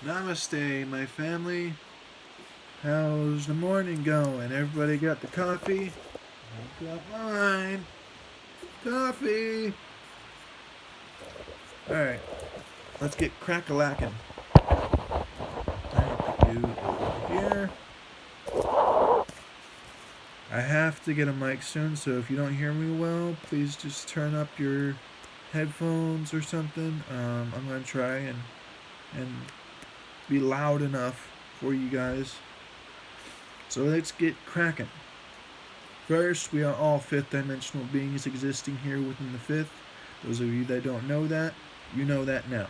Namaste, my family. How's the morning going? Everybody got the coffee? I got mine. Coffee. Alright, let's get crack-a-lackin'. Thank you over here. I have to get a mic soon, so if you don't hear me well, please just turn up your headphones or something. I'm going to try and be loud enough for you guys. So let's get cracking. First, we are all fifth dimensional beings existing here within the fifth. Those of you that don't know that, you know that now.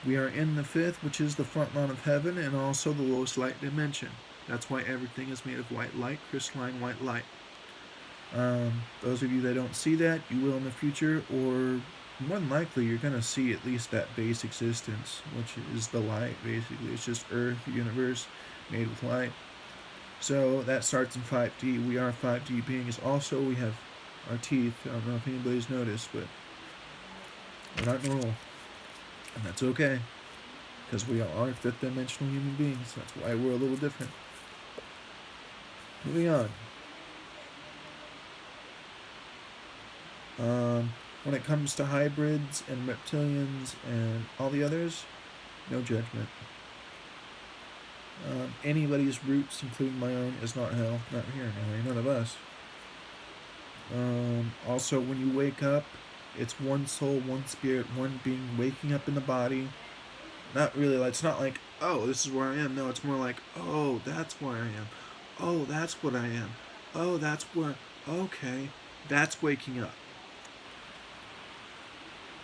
We are in the fifth, which is the front line of heaven and also the lowest light dimension. That's why everything is made of white light, crystalline white light. Those of you that don't see that, you will in the future, or more than likely you're going to see at least that base existence, which is the light, basically. It's just Earth, the universe, made with light. So that starts in 5D. We are 5D beings. Also, we have our teeth. I don't know if anybody's noticed, but we're not normal. And that's okay, because we are fifth dimensional human beings. That's why we're a little different. Moving on. When it comes to hybrids and reptilians and all the others, no judgment. Anybody's roots, including my own, is not hell. Not here anyway, none of us. Also, when you wake up, it's one soul, one spirit, one being waking up in the body. Not really, it's not like, oh, this is where I am. No, it's more like, oh, that's where I am. Oh, that's what I am. Oh, that's where, okay, that's waking up.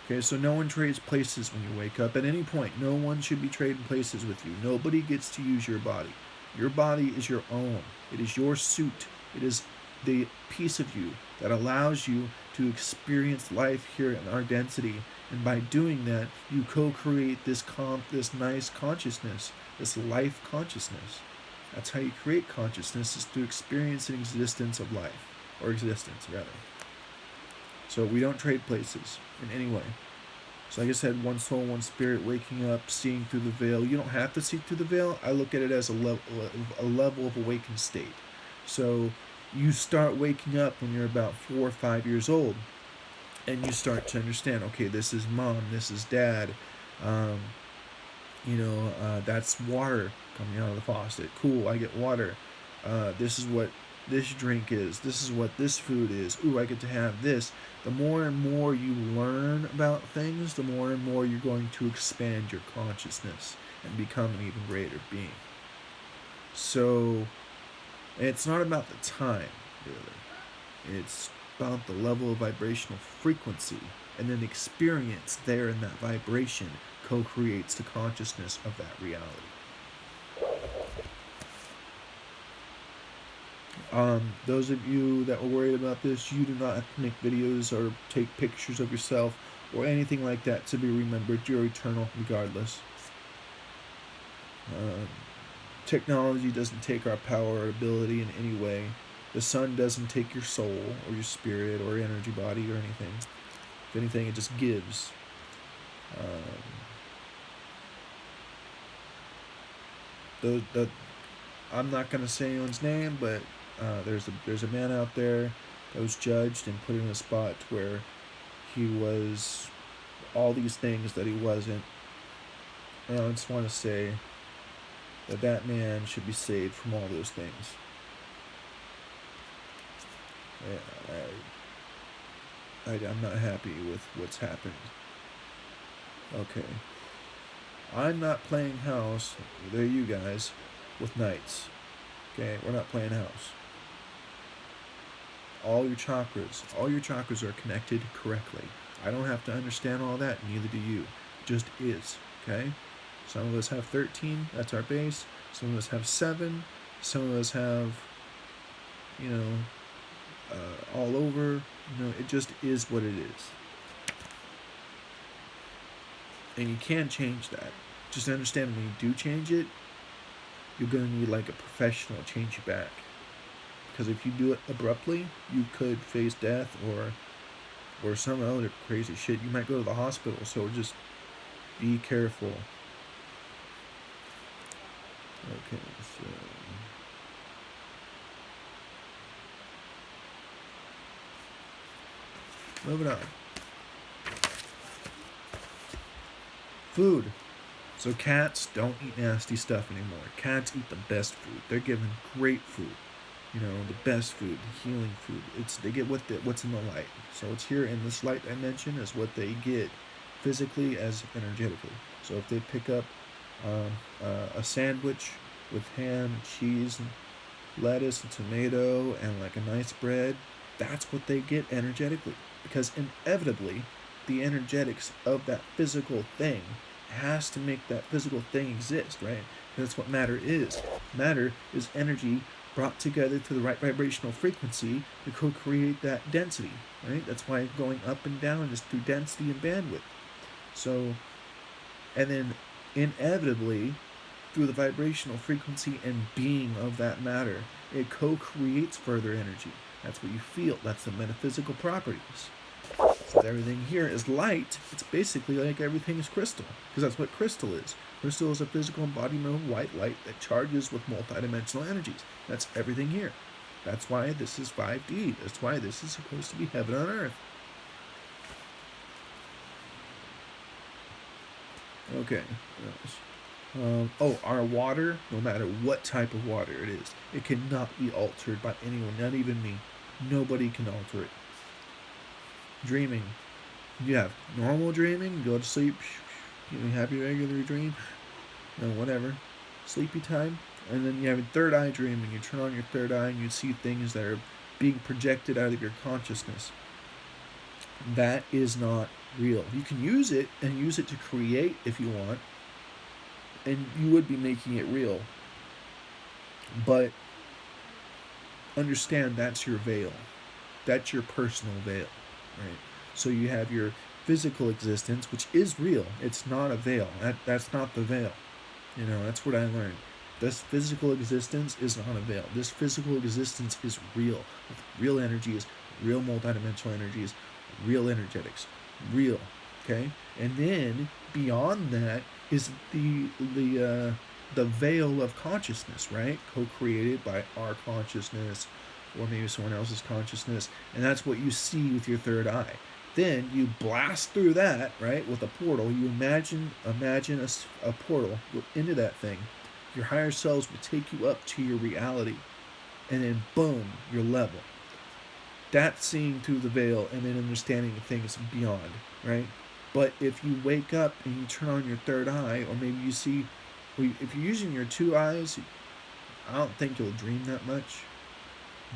Okay, so no one trades places when you wake up. At any point, no one should be trading places with you. Nobody gets to use your body. Your body is your own. It is your suit. It is the piece of you that allows you to experience life here in our density. And by doing that, you co-create this nice consciousness, this life consciousness. That's how you create consciousness, is through experience and existence of life, or existence rather. So we don't trade places in any way. So like I said, one soul, one spirit, waking up, seeing through the veil. You don't have to see through the veil. I look at it as a level of awakened state. So you start waking up when you're about 4 or 5 years old, and you start to understand, okay, this is mom, this is dad, that's water coming out of the faucet. Cool, I get water. This is what this drink is. This is what this food is. Ooh, I get to have this. The more and more you learn about things, the more and more you're going to expand your consciousness and become an even greater being. So it's not about the time, really. It's about the level of vibrational frequency, and then experience there in that vibration co-creates the consciousness of that reality. Those of you that were worried about this, you do not have to make videos or take pictures of yourself or anything like that to be remembered. You're eternal regardless. Technology doesn't take our power or ability in any way. The sun doesn't take your soul or your spirit or energy body or anything. If anything, it just gives. I'm not going to say anyone's name, but there's a man out there that was judged and put in a spot where he was all these things that he wasn't. And I just want to say that man should be saved from all those things. I'm not happy with what's happened. Okay. I'm not playing house, either you guys, with knights. Okay, we're not playing house. All your chakras are connected correctly. I don't have to understand all that, neither do you. It just is, okay? Some of us have 13, that's our base. Some of us have 7. Some of us have, all over. It just is what it is. And you can change that. Just understand, when you do change it, you're going to need like a professional to change you back. Because if you do it abruptly, you could face death or some other crazy shit. You might go to the hospital, so just be careful. Okay, so moving on. Food. So cats don't eat nasty stuff anymore. Cats eat the best food. They're given great food. You know, the best food, the healing food. They get what's in the light. So what's here in this light dimension is what they get physically as energetically. So if they pick up a sandwich with ham and cheese and lettuce and tomato and like a nice bread, that's what they get energetically. Because inevitably, the energetics of that physical thing has to make that physical thing exist, right? That's what matter is. Matter is energy brought together to the right vibrational frequency to co-create that density, right? That's why going up and down is through density and bandwidth. So, and then inevitably, through the vibrational frequency and being of that matter, it co-creates further energy. That's what you feel. That's the metaphysical properties. Since everything here is light, it's basically like everything is crystal, because that's what crystal is. Crystal is a physical embodiment of white light that charges with multidimensional energies. That's everything here. That's why this is 5D. That's why this is supposed to be heaven on earth. Okay. Our water, no matter what type of water it is, it cannot be altered by anyone, not even me. Nobody can alter it. Dreaming. You have normal dreaming, go to sleep, you have your regular dream, whatever, sleepy time, and then you have a third eye dream, and you turn on your third eye and you see things that are being projected out of your consciousness. That is not real. You can use it and use it to create if you want, and you would be making it real, but understand that's your veil. That's your personal veil, right? So you have your physical existence, which is real. It's not a veil. That's not the veil. That's what I learned. This physical existence is not a veil. This physical existence is real. With real energies, real multidimensional energies, real energetics. Real. Okay? And then beyond that is the veil of consciousness, right? Co-created by our consciousness or maybe someone else's consciousness, and that's what you see with your third eye. Then you blast through that, right, with a portal. You imagine a portal, go into that thing. Your higher selves will take you up to your reality, and then boom, you're level. That's seeing through the veil and then understanding the things beyond, right? But if you wake up and you turn on your third eye, or maybe you see, if you're using your two eyes, I don't think you'll dream that much.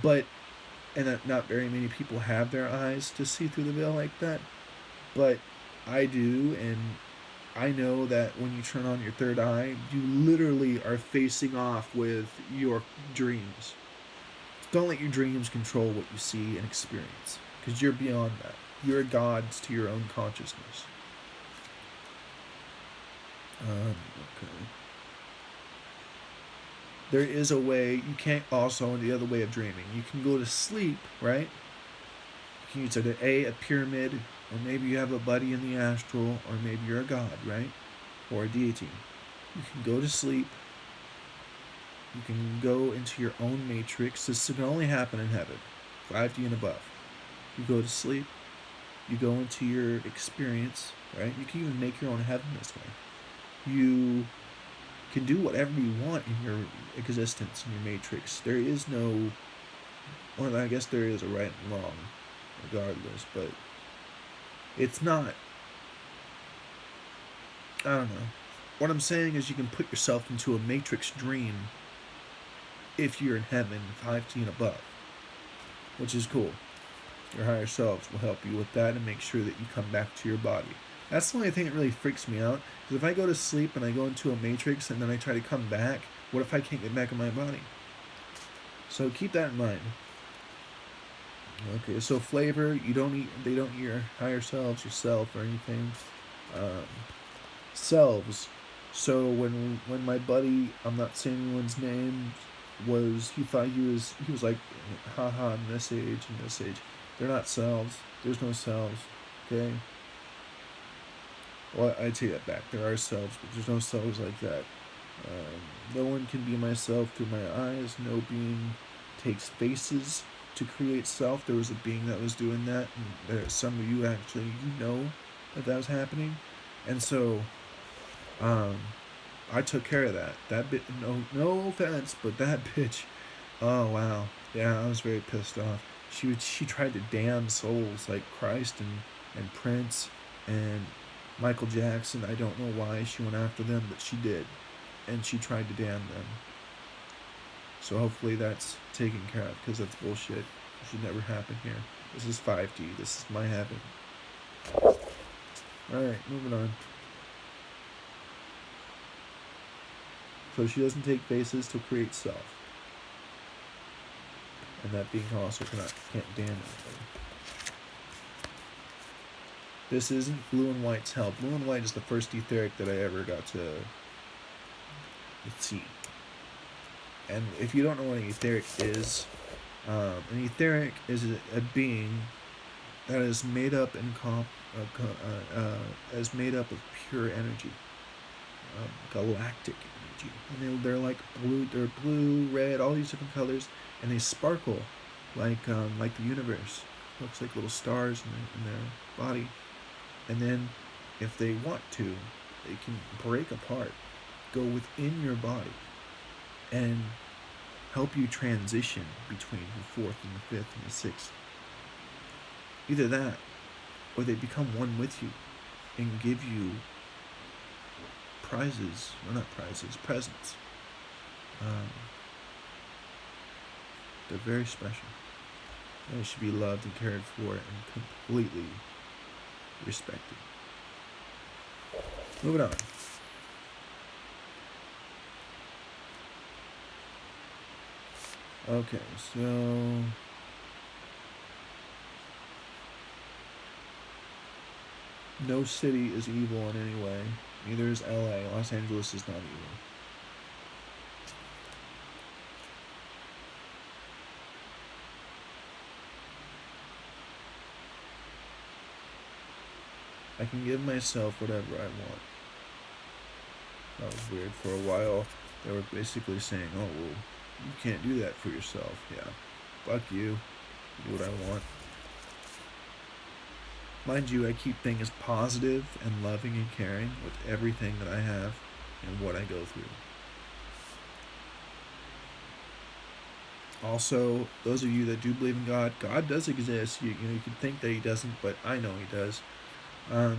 But, and not very many people have their eyes to see through the veil like that. But I do, and I know that when you turn on your third eye, you literally are facing off with your dreams. Don't let your dreams control what you see and experience, because you're beyond that. You're gods to your own consciousness. Okay. There is a way, you can't also, the other way of dreaming, you can go to sleep, right? You can use a pyramid, or maybe you have a buddy in the astral, or maybe you're a god, right? Or a deity. You can go to sleep. You can go into your own matrix. This can only happen in heaven, 5D and above. You go to sleep. You go into your experience, right? You can even make your own heaven this way. You can do whatever you want in your existence, in your matrix. There is no, well, I guess there is a right and wrong, regardless, but it's not, I don't know. What I'm saying is you can put yourself into a matrix dream if you're in heaven, 5D and above, which is cool. Your higher selves will help you with that and make sure that you come back to your body. That's the only thing that really freaks me out. Because if I go to sleep and I go into a matrix and then I try to come back, what if I can't get back in my body? So keep that in mind. Okay, so flavor, they don't eat your higher selves, yourself, or anything. Selves. So when my buddy, I'm not saying anyone's name, he thought he was like, haha, in this age. They're not selves. There's no selves. Okay? Well, I take that back. There are selves, but there's no selves like that. No one can be myself through my eyes. No being takes faces to create self. There was a being that was doing that, and some of you actually know that was happening, and so um, I took care of that. That bit, no offense, but that bitch. Oh wow, yeah, I was very pissed off. She tried to damn souls like Christ and Prince and Michael Jackson. I don't know why she went after them, but she did, and she tried to damn them. So hopefully that's taken care of, because that's bullshit. It should never happen here. This is 5D. This is my heaven. Alright, moving on. So she doesn't take faces to create self. And that being also can't damn anybody. This isn't blue and white's hell. Blue and white is the first etheric that I ever got to see. And if you don't know what an etheric is, an etheric is a being that is made up is made up of pure energy, galactic energy, and they're like blue. They're blue, red, all these different colors, and they sparkle like the universe. Looks like little stars in their body. And then, if they want to, they can break apart, go within your body, and help you transition between the fourth and the fifth and the sixth. Either that, or they become one with you and give you presents. They're very special. They should be loved and cared for and completely respected. Moving on. Okay, so no city is evil in any way. Neither is LA. Los Angeles is not evil. I can give myself whatever I want. That was weird. For a while, they were basically saying, oh, well, you can't do that for yourself. Yeah, fuck you. Do what I want. Mind you, I keep things positive and loving and caring with everything that I have and what I go through. Also, those of you that do believe in God, God does exist. You can think that He doesn't, but I know He does.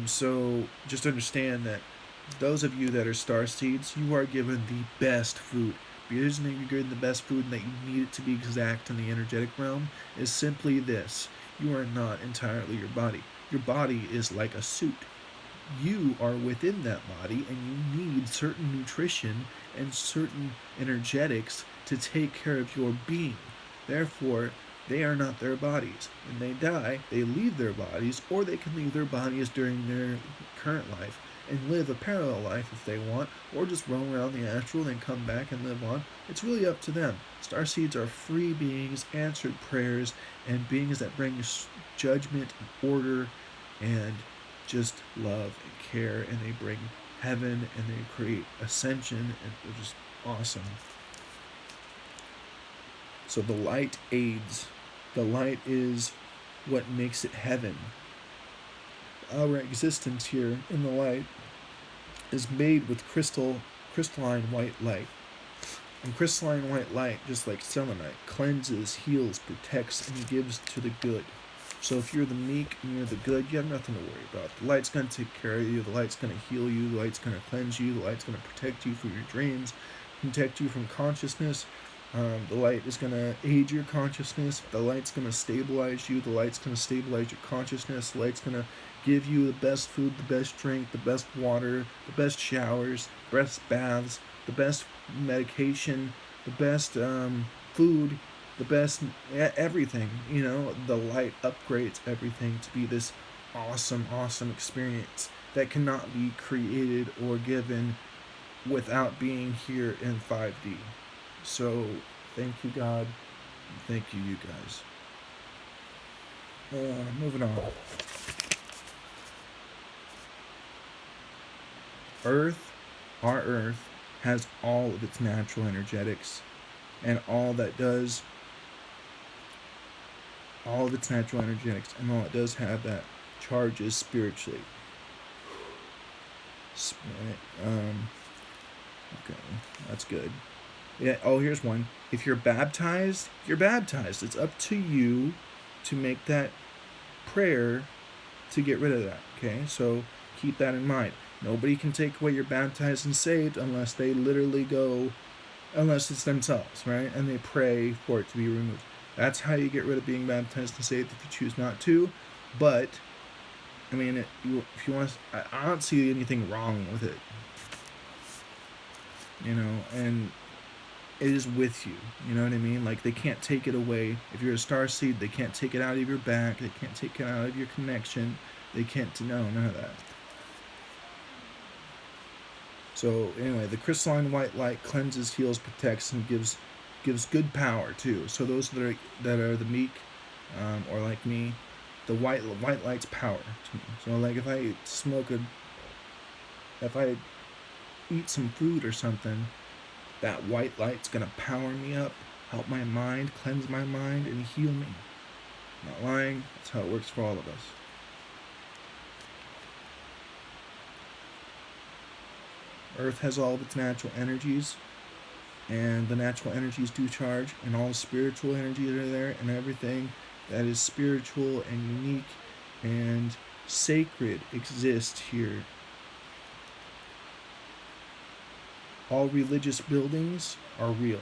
So just understand that those of you that are star seeds, you are given the best food. The reason that you're given the best food and that you need it to be exact in the energetic realm is simply this: you are not entirely your body. Your body is like a suit. You are within that body, and you need certain nutrition and certain energetics to take care of your being. Therefore, they are not their bodies. When they die, they leave their bodies, or they can leave their bodies during their current life and live a parallel life if they want, or just roam around the astral and then come back and live on. It's really up to them. Starseeds are free beings, answered prayers, and beings that bring judgment and order and just love and care, and they bring heaven and they create ascension, and they're just awesome. So the light aids. The light is what makes it heaven. Our existence here in the light is made with crystalline white light. And crystalline white light, just like selenite, cleanses, heals, protects, and gives to the good. So if you're the meek and you're the good, you have nothing to worry about. The light's going to take care of you. The light's going to heal you. The light's going to cleanse you. The light's going to protect you from your dreams, protect you from consciousness. The light is going to aid your consciousness. The light's going to stabilize you. The light's going to stabilize your consciousness. The light's going to give you the best food, the best drink, the best water, the best showers, the best baths, the best medication, the best food, the best everything. The light upgrades everything to be this awesome experience that cannot be created or given without being here in 5D. So thank you, God. Thank you, you guys. Moving on. Earth, our Earth, has all of its natural energetics, and all that does, all of its natural energetics, and all it does have that charges spiritually. Okay, that's good. Yeah. Oh, here's one. If you're baptized, you're baptized. It's up to you to make that prayer to get rid of that. Okay, so keep that in mind. Nobody can take away you're baptized and saved unless they literally go, unless it's themselves, right? And they pray for it to be removed. That's how you get rid of being baptized and saved if you choose not to. But I mean, if you want to, I don't see anything wrong with it. And it is with you. You know what I mean? Like, they can't take it away. If you're a star seed, they can't take it out of your back. They can't take it out of your connection. They can't, no, none of that. So anyway, the crystalline white light cleanses, heals, protects, and gives good power too. So those that are the meek, or like me, the white light's power to me. So like if I eat some food or something, that white light's gonna power me up, help my mind, cleanse my mind, and heal me. I'm not lying. That's how it works for all of us. Earth has all of its natural energies, and the natural energies do charge, and all the spiritual energies are there, and everything that is spiritual and unique and sacred exists here. All religious buildings are real.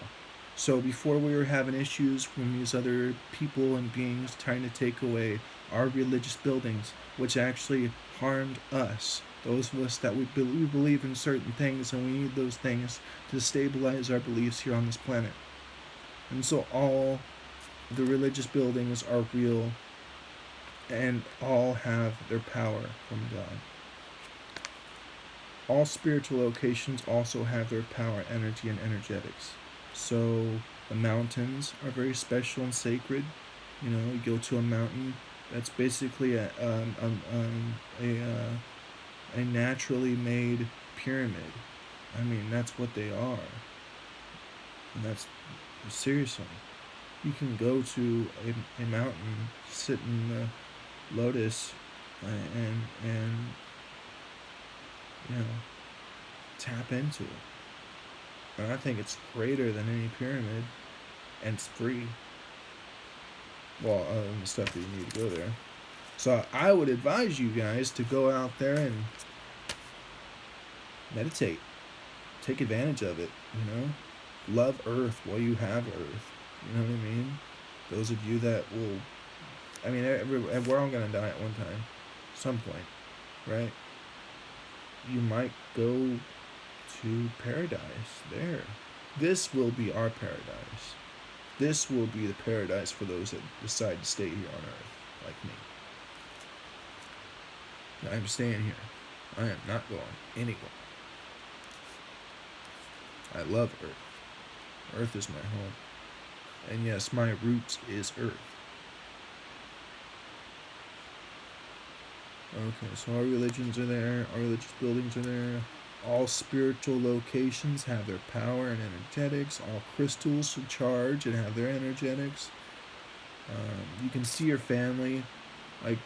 So before we were having issues from these other people and beings trying to take away our religious buildings, which actually harmed us, those of us that we believe in certain things, and we need those things to stabilize our beliefs here on this planet. And so all the religious buildings are real, and all have their power from God. All spiritual locations also have their power, energy, and energetics. So the mountains are very special and sacred. You go to a mountain that's basically a naturally made pyramid. I mean, that's what they are. And that's, seriously, you can go to a mountain, sit in the lotus, and tap into it. And I think it's greater than any pyramid, and it's free. Well, other than the stuff that you need to go there. So I would advise you guys to go out there and meditate. Take advantage of it, Love Earth while you have Earth. You know what I mean? Those of you that will... I mean, we're all going to die at one time. Some point, right? You might go to paradise there. This will be our paradise. This will be the paradise for those that decide to stay here on Earth, like me. I'm staying here. I am not going anywhere. I love Earth. Earth is my home. And yes, my roots is Earth. Okay, so our religions are there, our religious buildings are there. All spiritual locations have their power and energetics. All crystals should charge and have their energetics. You can see your family. Like,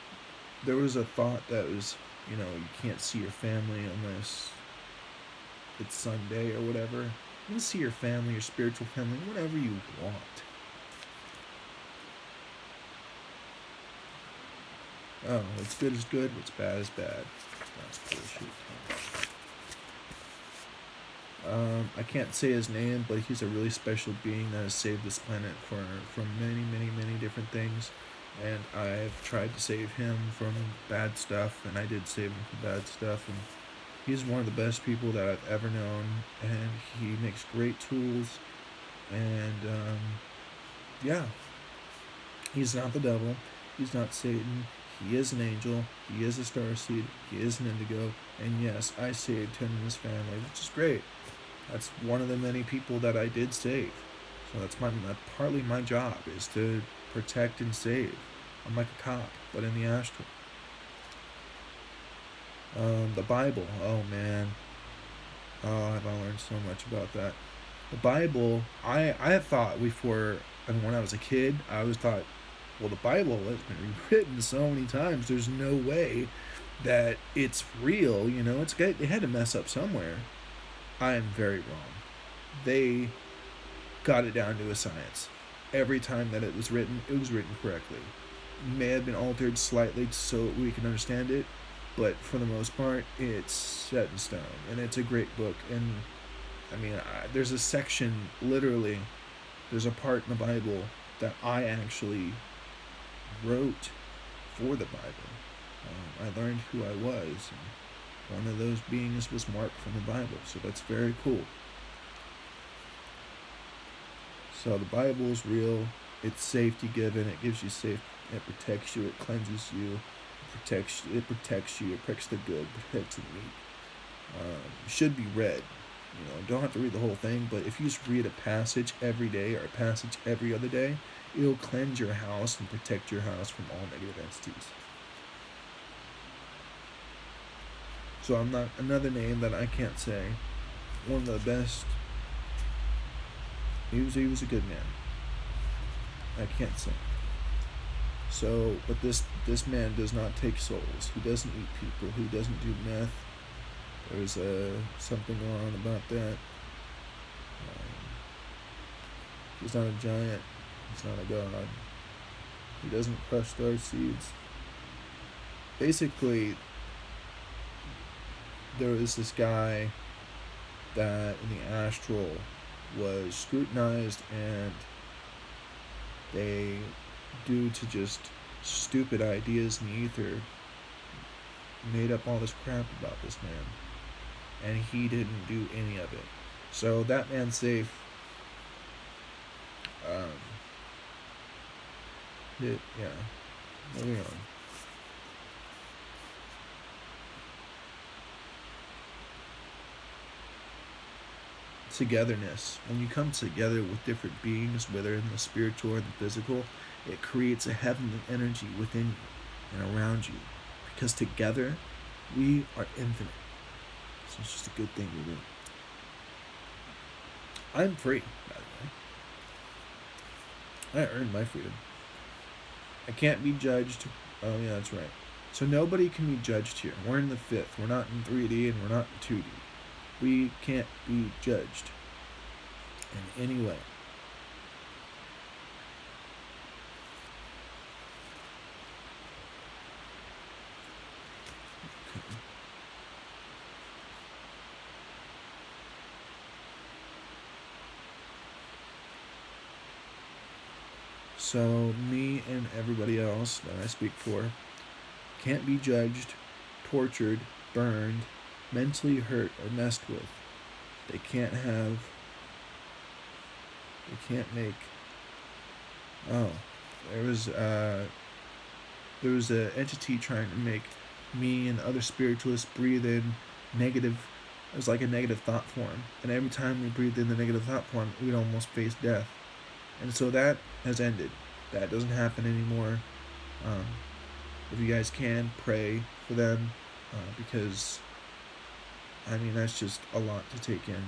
there was a thought that was, you can't see your family unless it's Sunday or whatever. You can see your family, your spiritual family, whatever you want. Oh, what's good is good, what's bad is bad. That's bullshit. I can't say his name, but he's a really special being that has saved this planet from many, many, many different things. And I've tried to save him from bad stuff, and I did save him from bad stuff. And he's one of the best people that I've ever known, and he makes great tools. And yeah, he's not the devil. He's not Satan. He is an angel. He is a starseed. He is an indigo. And yes, I saved him and his family, which is great. That's one of the many people that I did save. So that's partly my job, is to protect and save. I'm like a cop, but in the astral. The Bible. Oh man, Oh, have I learned so much about that? The Bible, I had thought before, and when I was a kid, I always thought, well, the Bible has been rewritten so many times. There's no way that it's real. They had to mess up somewhere. I am very wrong. They got it down to a science. Every time that it was written correctly. It may have been altered slightly so we can understand it, but for the most part, it's set in stone, and it's a great book. And I mean, there's a section, literally, there's a part in the Bible that I actually wrote for the Bible. I learned who I was, and one of those beings was Mark from the Bible, so that's very cool. So the Bible is real. It's safety given. It gives you safe. It protects you. It cleanses you. It protects you. It protects the good. Protects the weak. Should be read. Don't have to read the whole thing, but if you just read a passage every day or a passage every other day, it'll cleanse your house and protect your house from all negative entities. So I'm not another name that I can't say. One of the best. He was a good man. I can't say. So, but this man does not take souls. He doesn't eat people. He doesn't do meth. There's something going on about that. He's not a giant. He's not a god. He doesn't crush star seeds. Basically, there was this guy that in the astral was scrutinized, and they, due to just stupid ideas in the ether, made up all this crap about this man, and he didn't do any of it. So that man's safe. Moving on. Togetherness. When you come together with different beings, whether in the spiritual or the physical, it creates a heavenly energy within you and around you. Because together, we are infinite. So it's just a good thing to do. I'm free, by the way. I earned my freedom. I can't be judged. Oh, yeah, that's right. So nobody can be judged here. We're in the fifth. We're not in 3D and we're not in 2D. We can't be judged in any way. So me and everybody else that I speak for can't be judged, tortured, burned, mentally hurt, or messed with. They can't make. Oh, there was an entity trying to make me and other spiritualists breathe in negative. It was like a negative thought form, and every time we breathed in the negative thought form, we'd almost face death. And so that has ended. That doesn't happen anymore. If you guys can, pray for them, because that's just a lot to take in,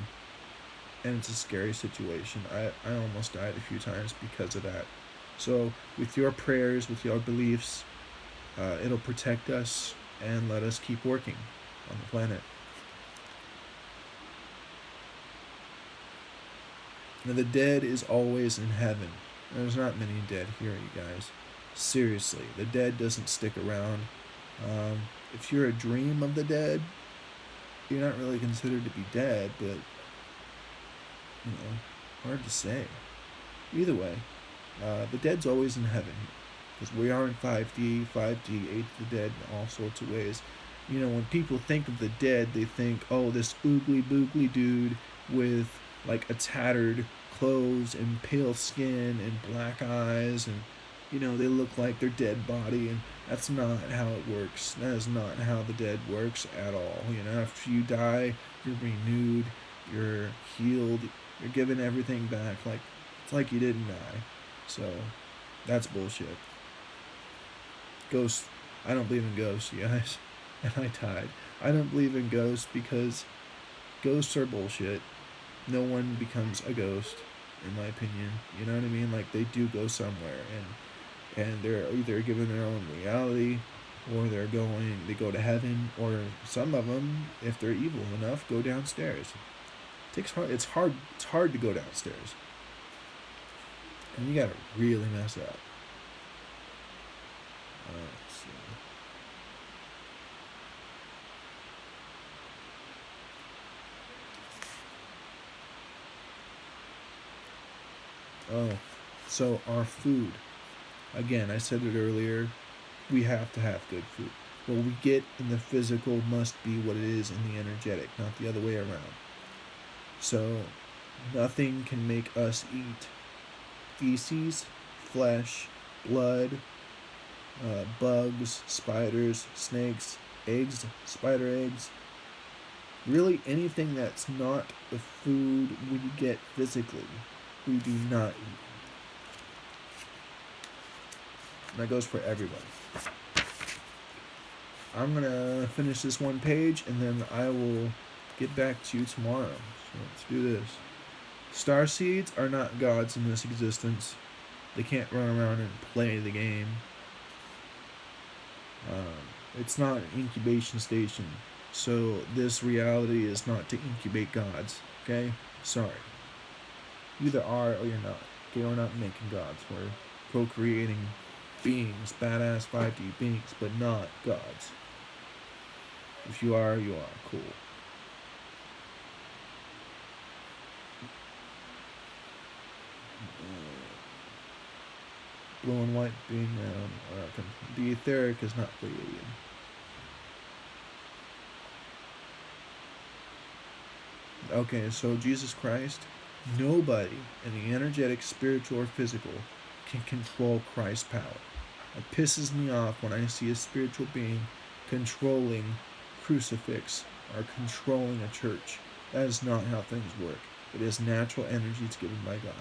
and it's a scary situation. I almost died a few times because of that. So with your prayers, with your beliefs, it'll protect us and let us keep working on the planet. Now, the dead is always in heaven. There's not many dead here, you guys. Seriously, the dead doesn't stick around. If you're a dream of the dead, you're not really considered to be dead, but, hard to say. Either way, the dead's always in heaven, because we are in 5D, aids the dead in all sorts of ways. When people think of the dead, they think, oh, this oogly boogly dude with like a tattered clothes and pale skin and black eyes, and they look like their dead body, and that's not how it works. That is not how the dead works at all. After you die, you're renewed, you're healed, you're given everything back. It's like you didn't die. So that's bullshit. Ghosts. I don't believe in ghosts, you guys. And I died. I don't believe in ghosts because Ghosts are bullshit. No one becomes a ghost, in my opinion. You know what I mean? Like, they do go somewhere, and they're either given their own reality, or they go to heaven, or some of them, if they're evil enough, go downstairs. It's hard to go downstairs, and you gotta really mess up. Let's see. Oh, so our food. Again, I said it earlier. We have to have good food. What we get in the physical must be what it is in the energetic, not the other way around. So, nothing can make us eat feces, flesh, blood, bugs, spiders, snakes, eggs, spider eggs. Really, anything that's not the food we get physically, we do not eat. And that goes for everybody. I'm going to finish this one page, and then I will get back to you tomorrow. So let's do this. Star seeds are not gods in this existence. They can't run around and play the game. It's not an incubation station. So this reality is not to incubate gods. Okay? Sorry. You either are or you're not. Okay, we're not making gods. We're co-creating beings, badass 5D beings, but not gods. If you are, you are. Cool. Blue and white being the etheric is not Pleiadian. Okay, so Jesus Christ, nobody in the energetic, spiritual, or physical can control Christ's power. It pisses me off when I see a spiritual being controlling crucifix or controlling a church. That is not how things work. It is natural energies given by God.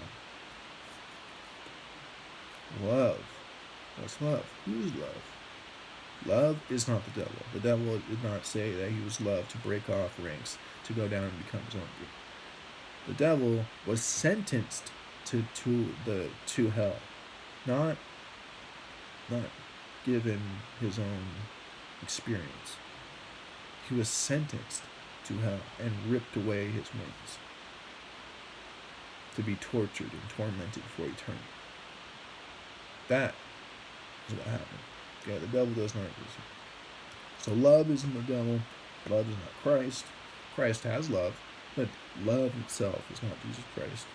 Love. What's love? Who is love? Love is not the devil. The devil did not say that he was love to break off ranks, to go down and become his own being. The devil was sentenced to hell, not given his own experience. He was sentenced to hell and ripped away his wings to be tortured and tormented for eternity. That is what happened. Okay, the devil does not exist. So love isn't the devil. Love is not Christ. Christ has love, but love itself is not Jesus Christ.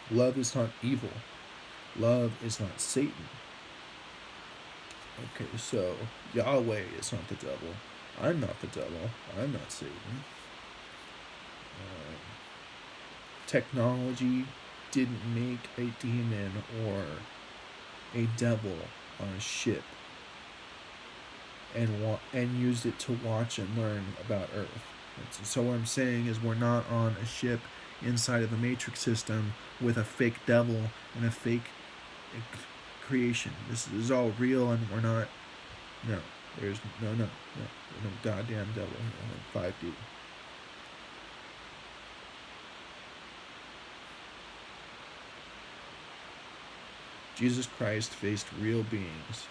Love is not evil. Love is not Satan. Okay, so Yahweh is not the devil. I'm not the devil. I'm not Satan. Technology didn't make a demon or a devil on a ship and used it to watch and learn about Earth. So what I'm saying is we're not on a ship inside of a matrix system with a fake devil and a fake creation. This is all real, and we're not. No, there's no goddamn devil. 5D. Jesus Christ faced real beings.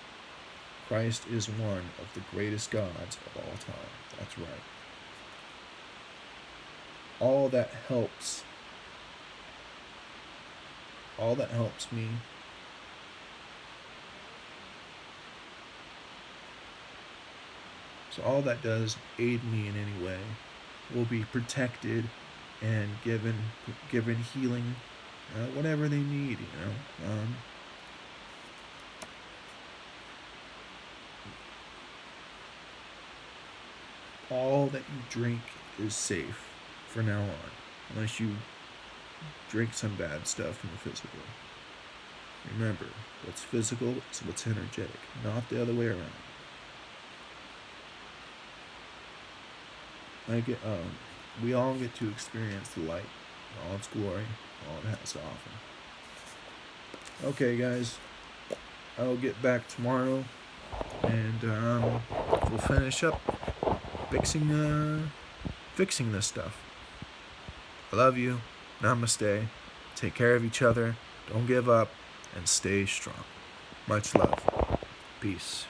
Christ is one of the greatest gods of all time. That's right. All that helps me so all that does aid me in any way will be protected and given healing, whatever they need, all that you drink is safe for now on, unless you drink some bad stuff from the physical. Remember, what's physical is what's energetic, not the other way around. We all get to experience the light, all its glory, all it has to offer. Okay, guys, I'll get back tomorrow, and we'll finish up fixing fixing this stuff. I love you. Namaste. Take care of each other. Don't give up. And stay strong. Much love. Peace.